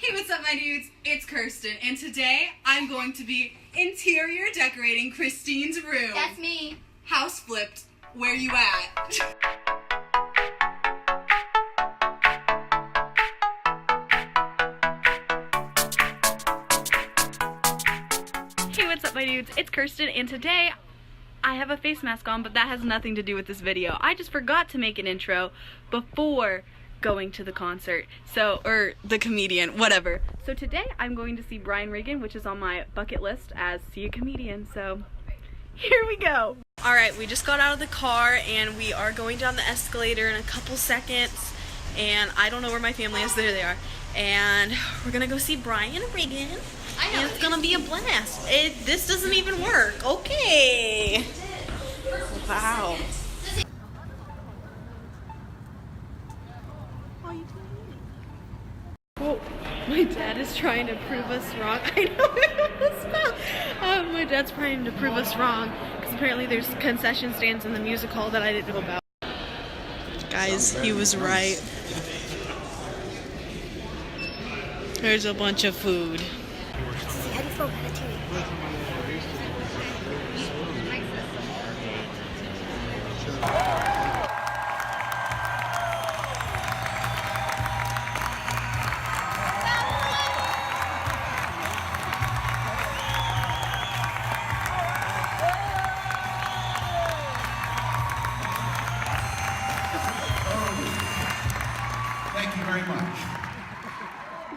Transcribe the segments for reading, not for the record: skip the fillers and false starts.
Hey, what's up, my dudes? It's Kirsten, and today I'm going to be interior decorating Christine's room. That's me. House flipped. Where you at? Hey, what's up, my dudes? It's Kirsten, and today I have a face mask on, but that has nothing to do with this video. I just forgot to make an intro before going to the concert, or the comedian, whatever. So today I'm going to see Regan, which is on my bucket list as see a comedian, so here we go. Alright, we just got out of the car and we are going down the escalator in a couple seconds, and I don't know where my family is. There they are. And we're gonna go see Regan. And it's gonna be a blast. This doesn't even work. Okay. Wow. Oh, my dad is trying to prove us wrong. I know it spell. My dad's trying to prove us wrong because apparently there's concession stands in the music hall that I didn't know about. Guys, he was right. There's a bunch of food. Thank you very much.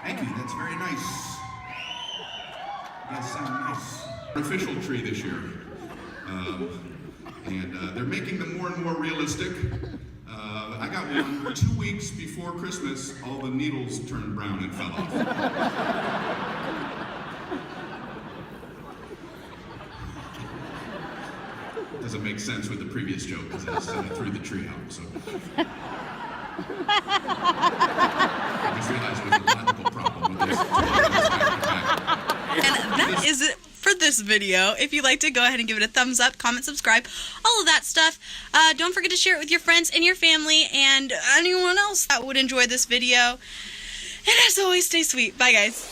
Thank you, that's very nice. Yes, sound nice. Artificial tree this year. They're making them more and more realistic. I got one 2 weeks before Christmas, all the needles turned brown and fell off. Doesn't make sense with the previous joke because I threw the tree out, so. I just realized it was a logical problem with this. And that is it for this video. If you liked it, go ahead and give it a thumbs up, comment, subscribe, all of that stuff. Don't forget to share it with your friends and your family and anyone else that would enjoy this video. And as always, stay sweet. Bye, guys.